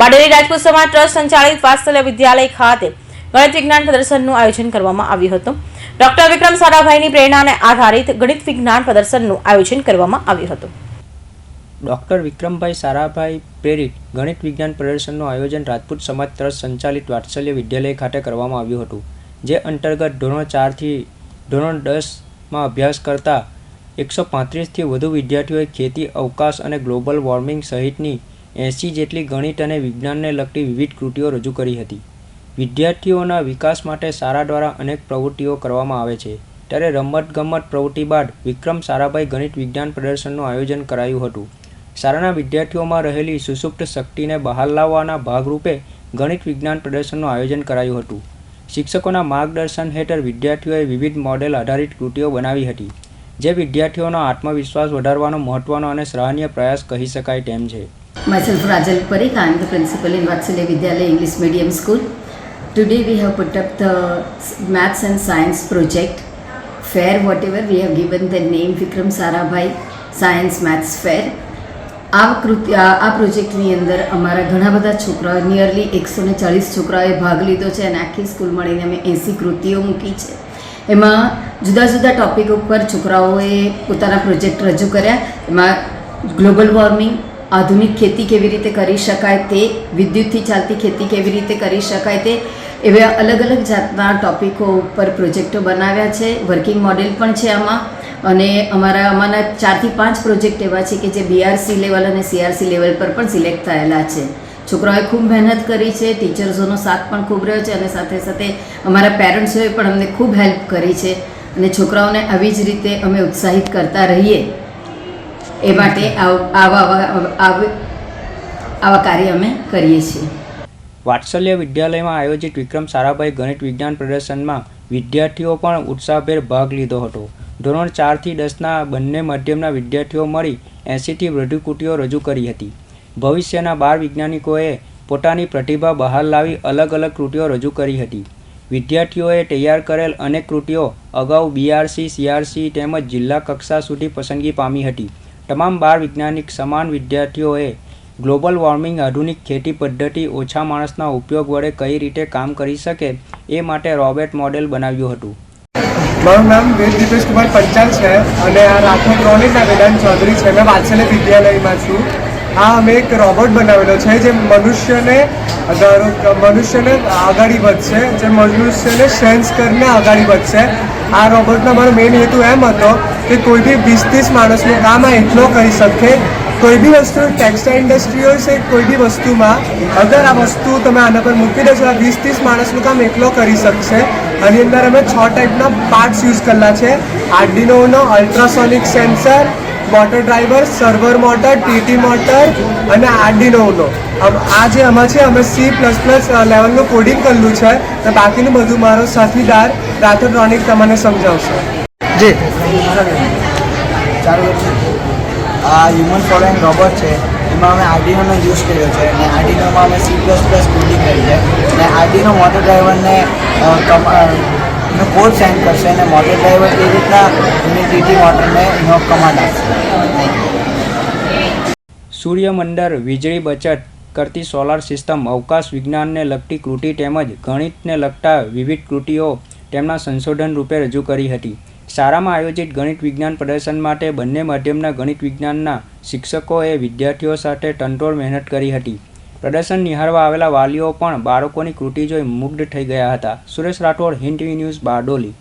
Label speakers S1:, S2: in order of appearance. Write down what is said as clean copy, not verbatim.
S1: બારડોલી રાજપૂત સમાજ ટ્રસ્ટ સંચાલિત વાત્સલ્ય વિદ્યાલય ખાતે ગણિત વિજ્ઞાન પ્રદર્શનનું આયોજન કરવામાં આવ્યું હતું. ડોક્ટર વિક્રમ સારાભાઈની પ્રેરણાને આધારિત ગણિત વિજ્ઞાન પ્રદર્શનનું આયોજન કરવામાં આવ્યું હતું.
S2: ડોક્ટર વિક્રમભાઈ સારાભાઈ પ્રેરિત ગણિત વિજ્ઞાન પ્રદર્શનનું આયોજન રાજપૂત સમાજ ટ્રસ્ટ સંચાલિત વાત્સલ્ય વિદ્યાલય ખાતે કરવામાં આવ્યું હતું, જે અંતર્ગત ધોરણ 4 થી ધોરણ 10માં અભ્યાસ કરતા 135થી વધુ વિદ્યાર્થીઓએ ખેતી, અવકાશ અને ગ્લોબલ વોર્મિંગ સહિતની 80 જેટલી ગણિત અને વિજ્ઞાનને લગતી વિવિધ કૃતિઓ રજૂ કરી હતી. વિદ્યાર્થીઓના વિકાસ માટે શાળા દ્વારા અનેક પ્રવૃત્તિઓ કરવામાં આવે છે, ત્યારે રમતગમત પ્રવૃત્તિ બાદ વિક્રમ સારાભાઈ ગણિત વિજ્ઞાન પ્રદર્શનનું આયોજન કરાયું હતું. શાળાના વિદ્યાર્થીઓમાં રહેલી સુષુપ્ત શક્તિને બહાર લાવવાના ભાગરૂપે ગણિત વિજ્ઞાન પ્રદર્શનનું આયોજન કરાયું હતું. શિક્ષકોના માર્ગદર્શન હેઠળ વિદ્યાર્થીઓએ વિવિધ મોડેલ આધારિત કૃતિઓ બનાવી હતી, જે વિદ્યાર્થીઓનો આત્મવિશ્વાસ વધારવાનો મહત્વનો અને સરાહનીય પ્રયાસ કહી શકાય તેમ છે.
S3: Myself Rajal Parikh, I am the principal in Vatsalya Vidyalaya English Medium School. Today we have put up the Maths and Science project fair, whatever we have given the name Vikram Sarabhai Science Maths Fair. આ પ્રોજેક્ટની અંદર અમારા ઘણા બધા છોકરાઓ, nearly 140 છોકરાઓએ ભાગ લીધો છે અને આખી સ્કૂલ મળીને અમે 80 કૃતિઓ મૂકી છે. એમાં જુદા જુદા ટૉપિક ઉપર છોકરાઓએ પોતાના પ્રોજેક્ટ રજૂ કર્યા. એમાં ગ્લોબલ વોર્મિંગ, આધુનિક ખેતી કેવી રીતે કરી શકાય તે, વિદ્યુતથી ચાલતી ખેતી કેવી રીતે કરી શકાય તે, એવા અલગ અલગ જાતના ટૉપિકો ઉપર પ્રોજેક્ટો બનાવ્યા છે. વર્કિંગ મોડેલ પણ છે આમાં. અને અમારા 4 થી 5 પ્રોજેક્ટ એવા છે કે જે BRC લેવલ અને CRC લેવલ પર પણ સિલેક્ટ થયેલા છે. છોકરાઓએ ખૂબ મહેનત કરી છે, ટીચર્સોનો સાથ પણ ખૂબ રહ્યો છે અને સાથે સાથે અમારા પેરેન્ટ્સોએ પણ અમને ખૂબ હેલ્પ કરી છે. અને છોકરાઓને આવી જ રીતે અમે ઉત્સાહિત કરતા રહીએ એ માટે આવા કાર્ય અમે કરીએ છીએ.
S2: વાત્સલ્ય વિદ્યાલયમાં આયોજિત વિક્રમ સારાભાઈ ગણિત વિજ્ઞાન પ્રદર્શનમાં વિદ્યાર્થીઓ પણ ઉત્સાહભેર ભાગ લીધો હતો. ધોરણ 4 થી 10ના બંને માધ્યમના વિદ્યાર્થીઓ મળી 80થી વધુ કૃતિઓ રજૂ કરી હતી. ભવિષ્યના 12 વૈજ્ઞાનિકોએ પોતાની પ્રતિભા બહાર લાવી અલગ અલગ કૃતિઓ રજૂ કરી હતી. વિદ્યાર્થીઓએ તૈયાર કરેલ અનેક કૃતિઓ અગાઉ BRC, CRC તેમજ જિલ્લા કક્ષા સુધી પસંદગી પામી હતી. તમામ 12 વૈજ્ઞાનિક સમાન વિદ્યાર્થીઓએ ગ્લોબલ વોર્મિંગ, આધુનિક ખેતી પદ્ધતિ, ઓછા માણસના ઉપયોગ વડે કઈ રીતે કામ કરી શકે એ માટે રોબોટ મોડેલ બનાવ્યું હતું.
S4: મારું નામ વેદ દીપેશ કુમાર પંચાલ છે અને આ રાઠોડ રોનિકના વેદાંત ચૌધરી છે. મેં વાત્સલ્ય વિદ્યાલયમાં છું. આ અમે એક રોબોટ બનાવેલો છે જે મનુષ્યને આગળ વધશે, જે મનુષ્યને સેન્સ કરીને આગળ વધશે. આ રોબોટનો મારો મેઇન હેતુ એમ હતો કે કોઈ બી 20-30 માણસનું કામ આ એટલો કરી શકે. કોઈ બી વસ્તુ ટેક્સટાઇલ ઇન્ડસ્ટ્રી હોય છે, કોઈ બી વસ્તુમાં અગર આ વસ્તુ તમે આના પર મૂકી દેશો, આ 20-30 માણસનું કામ એકલો કરી શકશે. આની અંદર અમે 6 ટાઈપના પાર્ટ્સ યુઝ કરેલા છે. આર્ડિનોનો ultrasonic sensor, motor driver, server motor, TT motor અને આર્ડિનોનો. આ જે આમાં છે અમે C++ લેવલનું કોડિંગ કરેલું છે અને બાકીનું બધું મારો સાથીદાર રાઠોડ રોનિક તમને સમજાવશે.
S5: જી આ હ્યુમન ફોલોઈંગ રોબોટ છે, એમાં અમે આર્ડિનોનો યુઝ કર્યો છે અને આર્ડિનોમાં અમે C++ કોડિંગ કરી છે અને આર્ડિનો મોટર ડ્રાઈવરને કોડ સેન્ડ કરશે અને મોટર ડ્રાઈવર એ રીતના એની TT મોટરને એનો કમાન્ડ આપશે.
S2: સૂર્યમંડળ, વીજળી બચત કરતી સોલાર સિસ્ટમ, અવકાશ વિજ્ઞાનને લગતી કૃતિ તેમજ ગણિતને લગતા વિવિધ કૃતિઓ તેમના સંશોધન રૂપે રજૂ કરી હતી. શાળામાં આયોજિત ગણિત વિજ્ઞાન પ્રદર્શન માટે બંને માધ્યમના ગણિત વિજ્ઞાનના શિક્ષકોએ વિદ્યાર્થીઓ સાથે તનતોડ મહેનત કરી હતી. પ્રદર્શન નિહાળવા આવેલા વાલીઓ પણ બાળકોની કૃતિ જોઈ મુગ્ધ થઈ ગયા હતા. Suresh Rathod, Hind TV news, Bardoli.